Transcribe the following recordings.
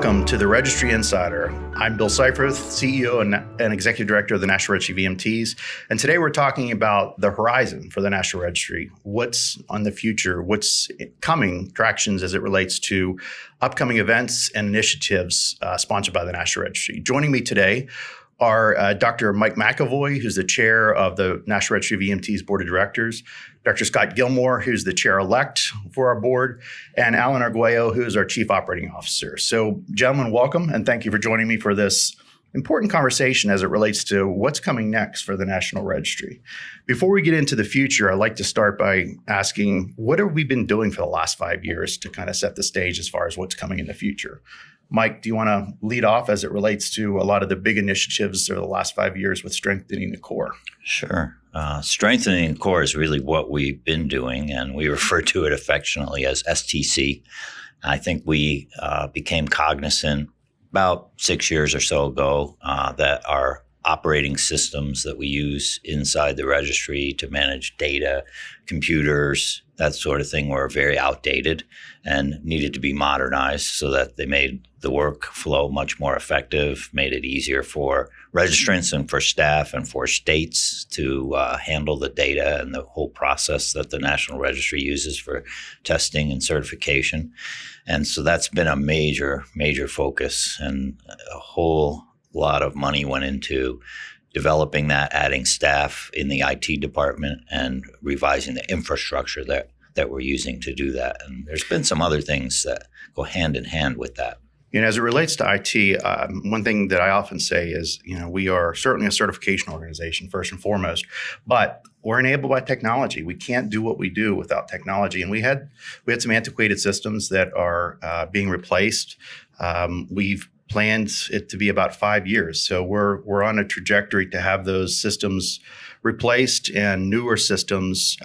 Welcome to the Registry Insider. I'm Bill Seifert, CEO and Executive Director of the National Registry of EMTs. And today we're talking about the horizon for the National Registry. What's on the future? What's coming, tractions as it relates to upcoming events and initiatives sponsored by the National Registry. Joining me today are Dr. Mike McEvoy, who's the chair of the National Registry of EMT's Board of Directors, Dr. Scott Gilmore, who's the chair-elect for our board, and Alan Arguello, who's our chief operating officer. So, gentlemen, welcome, and thank you for joining me for this important conversation as it relates to what's coming next for the National Registry. Before we get into the future, I'd like to start by asking, what have we been doing for the last 5 years to kind of set the stage as far as what's coming in the future? Mike, do you want to lead off as it relates to a lot of the big initiatives over the last 5 years with strengthening the core? Sure. Strengthening the core is really what we've been doing, and we refer to it affectionately as STC. I think we became cognizant about 6 years or so ago that our operating systems that we use inside the registry to manage data, computers, that sort of thing were very outdated and needed to be modernized so that they made the workflow much more effective, made it easier for registrants and for staff and for states to handle the data and the whole process that the National Registry uses for testing and certification. And so that's been a major, major focus, and a whole lot of money went into developing that, adding staff in the IT department and revising the infrastructure that we're using to do that. And there's been some other things that go hand in hand with that. You know, as it relates to IT, one thing that I often say is, we are certainly a certification organization first and foremost, but we're enabled by technology. We can't do what we do without technology. And we had some antiquated systems that are being replaced. We've planned it to be about 5 years. So we're on a trajectory to have those systems replaced and newer systems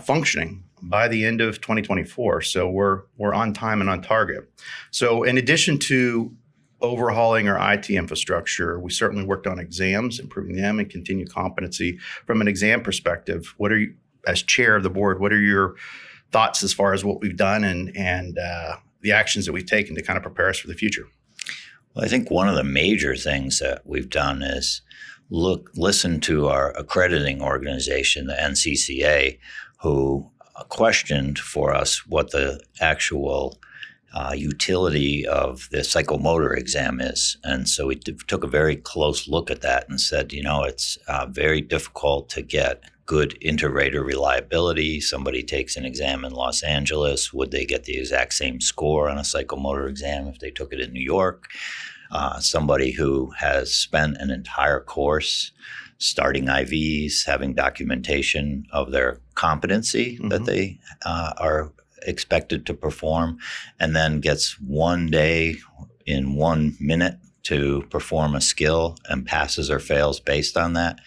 functioning by the end of 2024. So we're on time and on target. So in addition to overhauling our IT infrastructure, we certainly worked on exams, improving them, and continued competency. From an exam perspective, what are you, as chair of the board, what are your thoughts as far as what we've done and the actions that we've taken to kind of prepare us for the future? Well, I think one of the major things that we've done is listen to our accrediting organization, the NCCA, who questioned for us what the actual utility of the psychomotor exam is. And so we took a very close look at that and said, it's very difficult to get good inter-rater reliability. Somebody takes an exam in Los Angeles. Would they get the exact same score on a psychomotor exam if they took it in New York? Somebody who has spent an entire course starting IVs, having documentation of their competency that they are expected to perform, and then gets 1 day in 1 minute to perform a skill and passes or fails based on that,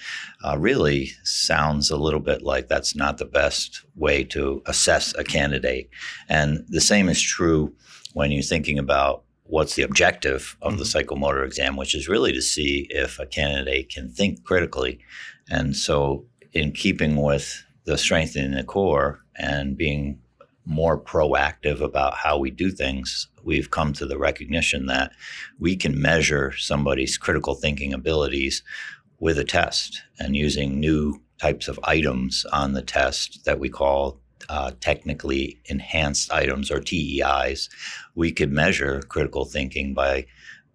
really sounds a little bit like that's not the best way to assess a candidate. And the same is true when you're thinking about what's the objective of the psychomotor exam, which is really to see if a candidate can think critically. And so in keeping with the strengthening the core and being more proactive about how we do things, we've come to the recognition that we can measure somebody's critical thinking abilities with a test, and using new types of items on the test that we call technically enhanced items, or TEIs. We could measure critical thinking by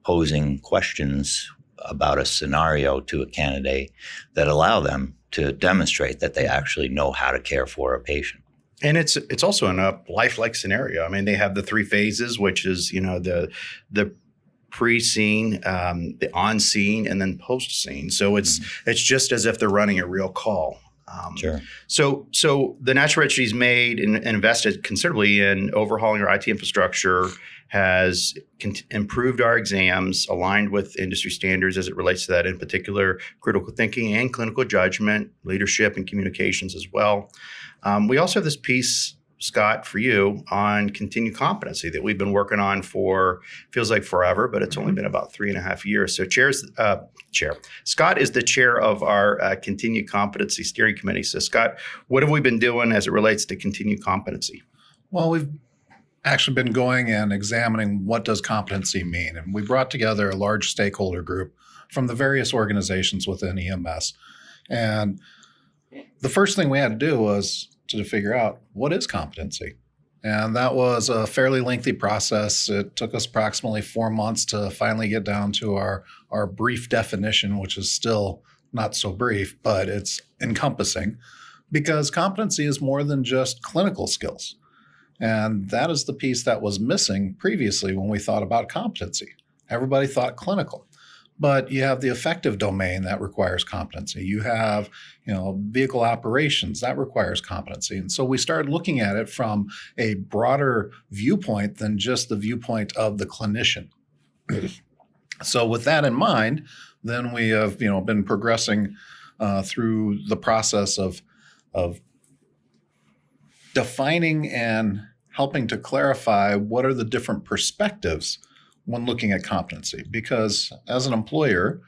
posing questions about a scenario to a candidate that allow them to demonstrate that they actually know how to care for a patient. And it's also in a lifelike scenario. I mean, they have the 3 phases, which is, the pre-scene, the on-scene, and then post-scene. So it's just as if they're running a real call. Sure. So the National Registry's made and invested considerably in overhauling our IT infrastructure, has improved our exams, aligned with industry standards as it relates to that, in particular, critical thinking and clinical judgment, leadership, and communications as well. We also have this piece, Scott, for you on continued competency that we've been working on for, feels like forever, but it's only been about 3.5 years. So Scott is the chair of our continued competency steering committee. So Scott, what have we been doing as it relates to continued competency? Well, we've actually been going and examining what does competency mean. And we brought together a large stakeholder group from the various organizations within EMS. And the first thing we had to do was to figure out what is competency. And that was a fairly lengthy process. It took us approximately 4 months to finally get down to our brief definition, which is still not so brief, but it's encompassing, because competency is more than just clinical skills. And that is the piece that was missing previously when we thought about competency. Everybody thought clinical, but you have the affective domain that requires competency. You have, vehicle operations that requires competency. And so we started looking at it from a broader viewpoint than just the viewpoint of the clinician. So with that in mind, then we have, been progressing through the process of defining and helping to clarify what are the different perspectives when looking at competency. Because as an employer,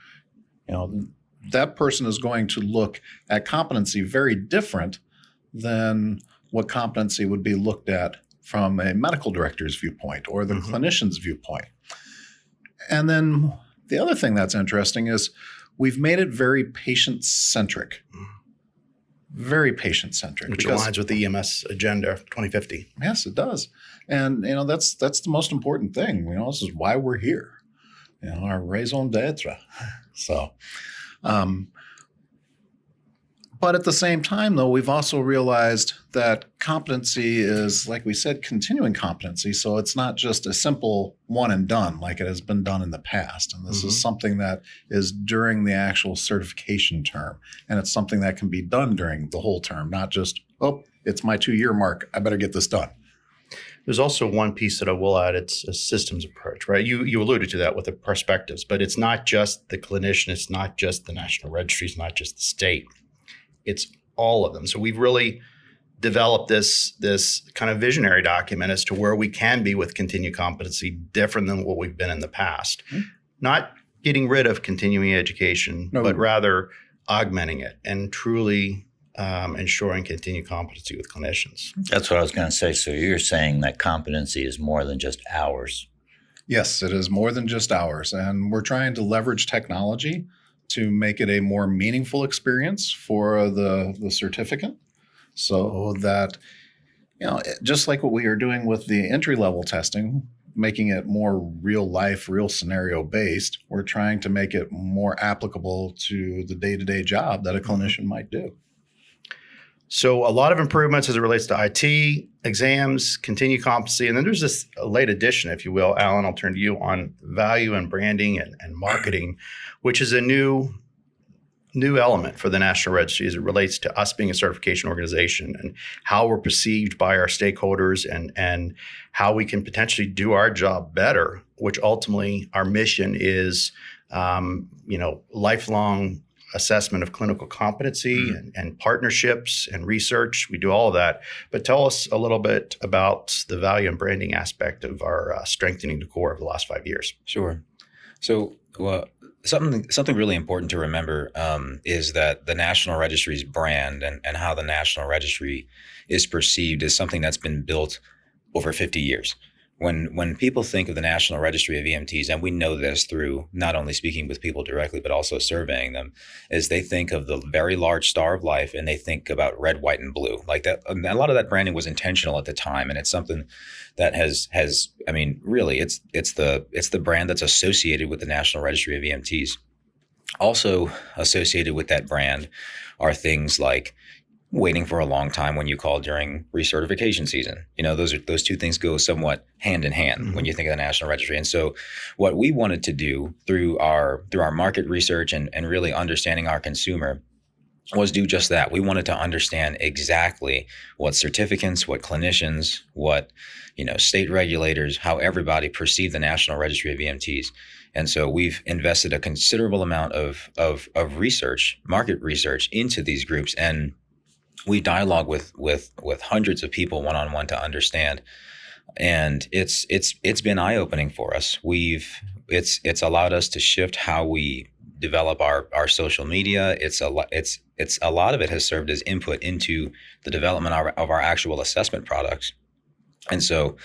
that person is going to look at competency very different than what competency would be looked at from a medical director's viewpoint or the clinician's viewpoint. And then the other thing that's interesting is we've made it very patient-centric. Very patient-centric. Which aligns with the EMS Agenda 2050. Yes, it does. And, that's the most important thing. This is why we're here. Our raison d'etre. So, but at the same time, though, we've also realized that competency is, like we said, continuing competency. So it's not just a simple one and done like it has been done in the past. And this is something that is during the actual certification term. And it's something that can be done during the whole term, not just, it's my 2-year mark, I better get this done. There's also one piece that I will add. It's a systems approach, right? You alluded to that with the perspectives, but it's not just the clinician. It's not just the National Registry. It's not just the state. It's all of them. So we've really developed this kind of visionary document as to where we can be with continued competency, different than what we've been in the past. Not getting rid of continuing education, but rather augmenting it and truly ensuring continued competency with clinicians. That's what I was going to say. So you're saying that competency is more than just hours. Yes, it is more than just hours. And we're trying to leverage technology to make it a more meaningful experience for the certificate, so that, just like what we are doing with the entry-level testing, making it more real life, real scenario based, we're trying to make it more applicable to the day-to-day job that a clinician might do. So a lot of improvements as it relates to IT, exams, continued competency, and then there's this late addition, if you will. Alan, I'll turn to you on value and branding and marketing, which is a new element for the National Registry as it relates to us being a certification organization and how we're perceived by our stakeholders and how we can potentially do our job better, which ultimately our mission is, lifelong assessment of clinical competency and partnerships and research. We do all of that. But tell us a little bit about the value and branding aspect of our strengthening the core of the last 5 years. Sure. So something really important to remember is that the National Registry's brand and how the National Registry is perceived is something that's been built over 50 years. When people think of the National Registry of EMTs, and we know this through not only speaking with people directly, but also surveying them, is they think of the very large star of life and they think about red, white, and blue. Like that, a lot of that branding was intentional at the time. And it's something that has really it's the brand that's associated with the National Registry of EMTs. Also associated with that brand are things like waiting for a long time when you call during recertification season. Those two things go somewhat hand in hand when you think of the National Registry. And so what we wanted to do through our market research and really understanding our consumer was do just that. We wanted to understand exactly what certificants, what clinicians, what state regulators, how everybody perceived the National Registry of EMTs. And so we've invested a considerable amount of research, market research into these groups, and we dialogue with hundreds of people one-on-one to understand, and it's been eye-opening for us. It's allowed us to shift how we develop our social media. It's a lot of it has served as input into the development of our actual assessment products. And so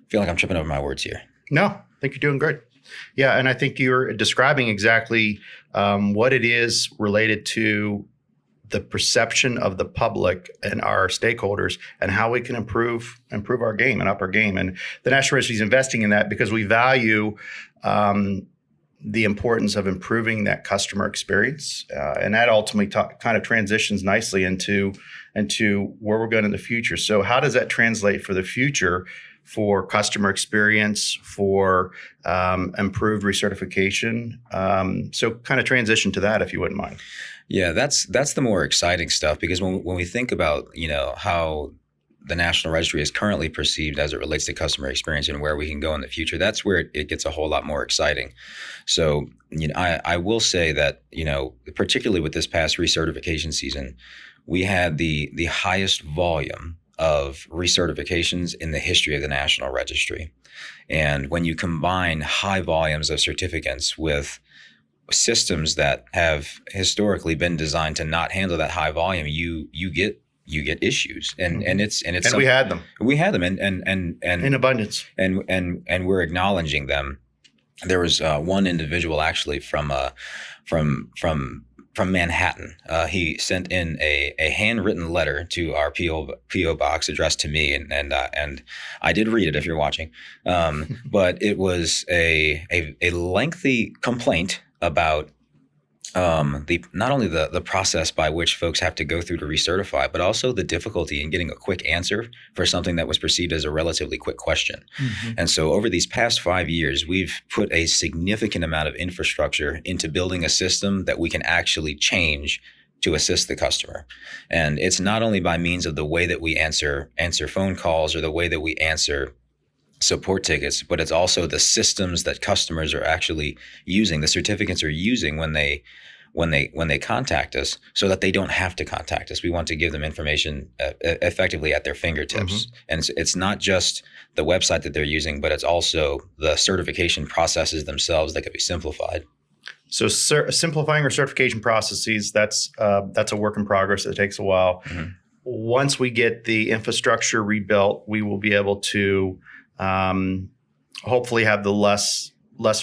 feel like I'm tripping over my words here. No, I think you're doing great. Yeah, and I think you're describing exactly what it is related to the perception of the public and our stakeholders, and how we can improve our game and up our game. And the National Registry is investing in that because we value the importance of improving that customer experience, and that ultimately kind of transitions nicely into where we're going in the future. So how does that translate for the future for customer experience, for improved recertification? So kind of transition to that, if you wouldn't mind. Yeah, that's the more exciting stuff, because when we think about, how the National Registry is currently perceived as it relates to customer experience and where we can go in the future, that's where it gets a whole lot more exciting. So, I will say that, particularly with this past recertification season, we had the highest volume of recertifications in the history of the National Registry. And when you combine high volumes of certificates with systems that have historically been designed to not handle that high volume, you get issues, and we had them and in abundance, and we're acknowledging them. There was one individual actually from Manhattan. He sent in a handwritten letter to our PO box addressed to me, and I did read it if you're watching, but it was a lengthy complaint about not only the process by which folks have to go through to recertify, but also the difficulty in getting a quick answer for something that was perceived as a relatively quick question. Mm-hmm. And so over these past 5 years, we've put a significant amount of infrastructure into building a system that we can actually change to assist the customer. And it's not only by means of the way that we answer phone calls or the way that we answer support tickets, but it's also the systems that customers are actually using, the certificates are using when they contact us, so that they don't have to contact us. We want to give them information effectively at their fingertips. Mm-hmm. And it's not just the website that they're using, but it's also the certification processes themselves that could be simplified. So simplifying our certification processes, that's a work in progress. It takes a while. Mm-hmm. Once we get the infrastructure rebuilt, we will be able to hopefully have the less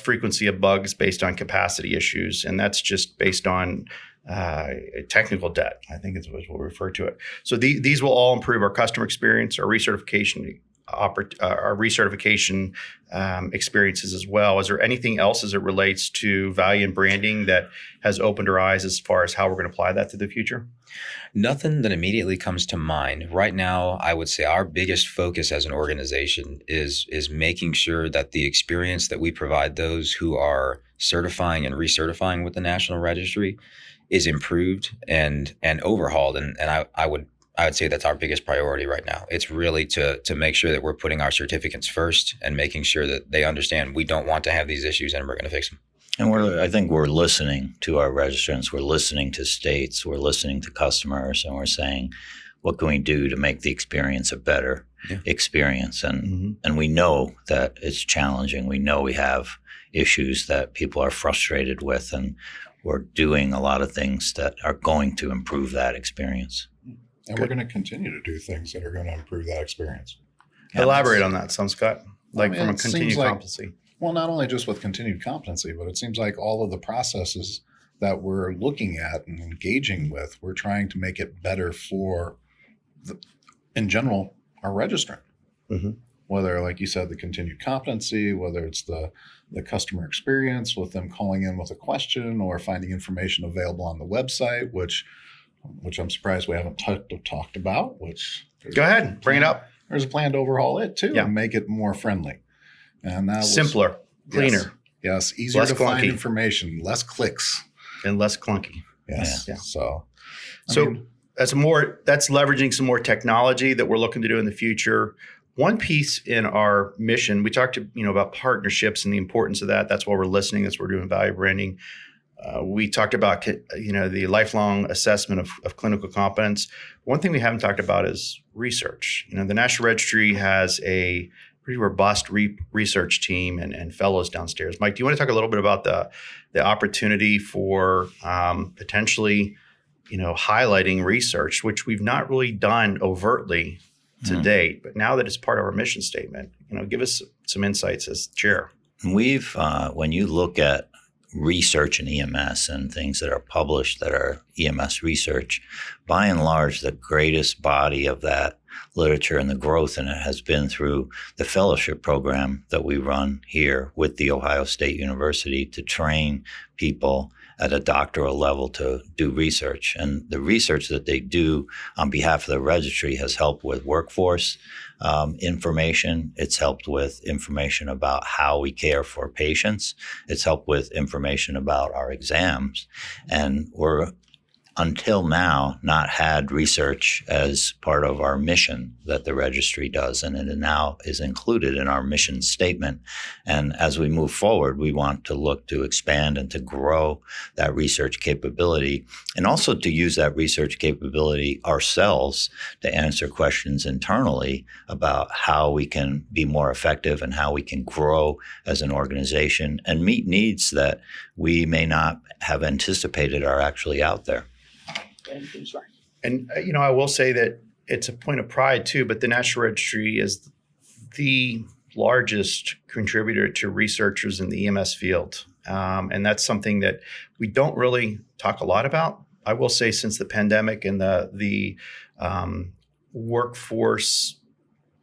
frequency of bugs based on capacity issues. And that's just based on technical debt, I think is what we'll refer to it. So these will all improve our customer experience, our recertification experiences as well. Is there anything else as it relates to value and branding that has opened our eyes as far as how we're going to apply that to the future? Nothing that immediately comes to mind. Right now, I would say our biggest focus as an organization is making sure that the experience that we provide those who are certifying and recertifying with the National Registry is improved and overhauled. And I would say that's our biggest priority right now. It's really to make sure that we're putting our certificates first and making sure that they understand we don't want to have these issues and we're going to fix them. And I think we're listening to our registrants, we're listening to states, we're listening to customers, and we're saying, what can we do to make the experience a better experience? And we know that it's challenging. We know we have issues that people are frustrated with, and we're doing a lot of things that are going to improve that experience. And we're going to continue to do things that are going to improve that experience. Elaborate on that some, Scott, from a continued like, competency. Well, not only just with continued competency, but it seems like all of the processes that we're looking at and engaging with, we're trying to make it better for, in general, our registrant. Mm-hmm. Whether, like you said, the continued competency, whether it's the customer experience with them calling in with a question or finding information available on the website, which I'm surprised we haven't talked about. Go ahead, bring it up. There's a plan to overhaul it too and make it more friendly. And that simpler, cleaner. Yes, easier less to clunky. Find information, less clicks. And less clunky. Yes. Yeah. So that's leveraging some more technology that we're looking to do in the future. One piece in our mission, we talked about partnerships and the importance of that. That's why we're listening. That's why we're doing value branding. We talked about the lifelong assessment of clinical competence. One thing we haven't talked about is research. The National Registry has a pretty robust research team and fellows downstairs. Mike, do you want to talk a little bit about the opportunity for potentially highlighting research, which we've not really done overtly to date, but now that it's part of our mission statement, give us some insights as chair. We've, when you look at research in EMS and things that are published that are EMS research, by and large, the greatest body of that literature and the growth in it has been through the fellowship program that we run here with The Ohio State University to train people at a doctoral level to do research. And the research that they do on behalf of the registry has helped with workforce information. It's helped with information about how we care for patients. It's helped with information about our exams. And we're, until now, not had research as part of our mission that the registry does, and it now is included in our mission statement. And as we move forward, we want to look to expand and to grow that research capability, and also to use that research capability ourselves to answer questions internally about how we can be more effective and how we can grow as an organization and meet needs that we may not have anticipated are actually out there. And, I will say that it's a point of pride too, but the National Registry is the largest contributor to researchers in the EMS field. And that's something that we don't really talk a lot about. I will say since the pandemic and the workforce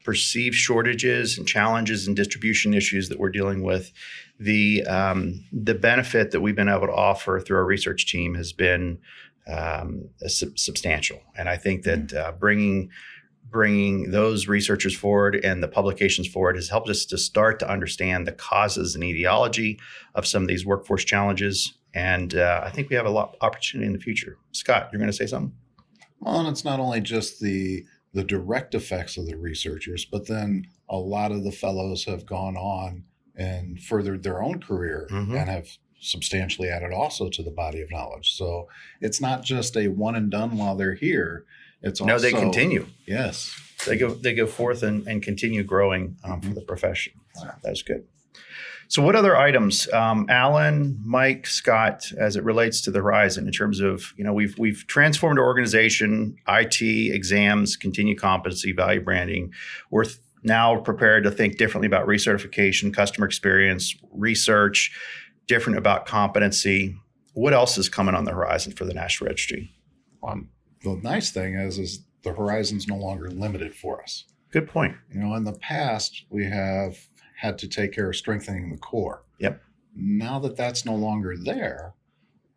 perceived shortages and challenges and distribution issues that we're dealing with, the benefit that we've been able to offer through our research team has been substantial. And I think that bringing those researchers forward and the publications forward has helped us to start to understand the causes and etiology of some of these workforce challenges. And I think we have a lot of opportunity in the future. Scott, you're going to say something? Well, and it's not only just the direct effects of the researchers, but then a lot of the fellows have gone on and furthered their own career and have substantially added also to the body of knowledge. So it's not just a one and done while they're here. It's also, no, they continue. Yes. They go forth and continue growing for the profession. That's good. So what other items, Alan, Mike, Scott, as it relates to the Horizon in terms of, we've transformed our organization, IT, exams, continued competency, value branding. We're now prepared to think differently about recertification, customer experience, research, different about competency. What else is coming on the horizon for the National Registry? The nice thing is the horizon's no longer limited for us. Good point. In the past, we have had to take care of strengthening the core. Yep. Now that that's no longer there,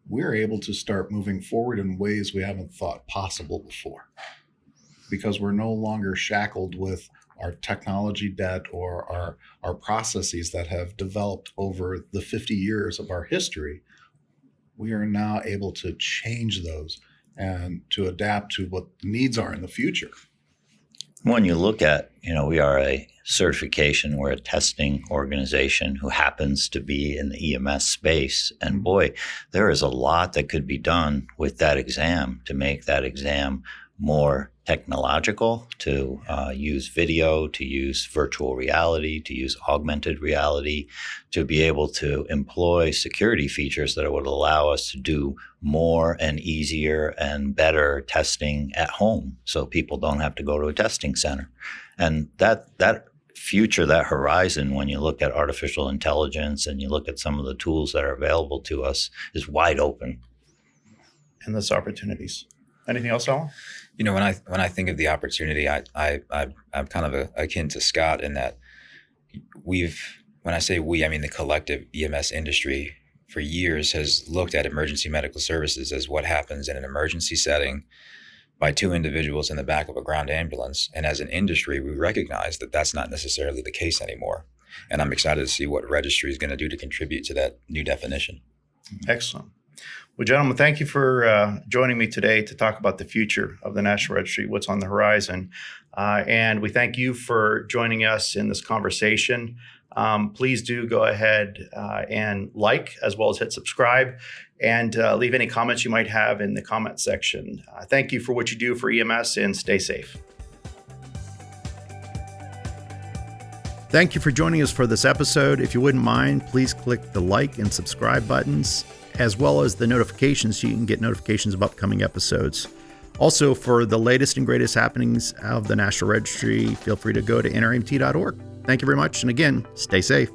we're able to start moving forward in ways we haven't thought possible before, because we're no longer shackled with our technology debt or our processes that have developed over the 50 years of our history. We are now able to change those and to adapt to what the needs are in the future. When you look at, we are a certification, we're a testing organization who happens to be in the EMS space. And boy, there is a lot that could be done with that exam to make that exam more technological, to use video, to use virtual reality, to use augmented reality, to be able to employ security features that would allow us to do more and easier and better testing at home so people don't have to go to a testing center. And that future, that horizon, when you look at artificial intelligence and you look at some of the tools that are available to us, is wide open. Endless opportunities. Anything else, Alan? When I think of the opportunity, I'm kind of akin to Scott in that when I say we, I mean the collective EMS industry for years has looked at emergency medical services as what happens in an emergency setting by two individuals in the back of a ground ambulance. And as an industry, we recognize that that's not necessarily the case anymore. And I'm excited to see what registry is going to do to contribute to that new definition. Excellent. Well, gentlemen, thank you for joining me today to talk about the future of the National Registry, what's on the horizon. And we thank you for joining us in this conversation. Please do go ahead and like, as well as hit subscribe, and leave any comments you might have in the comment section. Thank you for what you do for EMS, and stay safe. Thank you for joining us for this episode. If you wouldn't mind, please click the like and subscribe buttons, as well as the notifications so you can get notifications of upcoming episodes. Also, for the latest and greatest happenings of the National Registry, feel free to go to nremt.org. Thank you very much. And again, stay safe.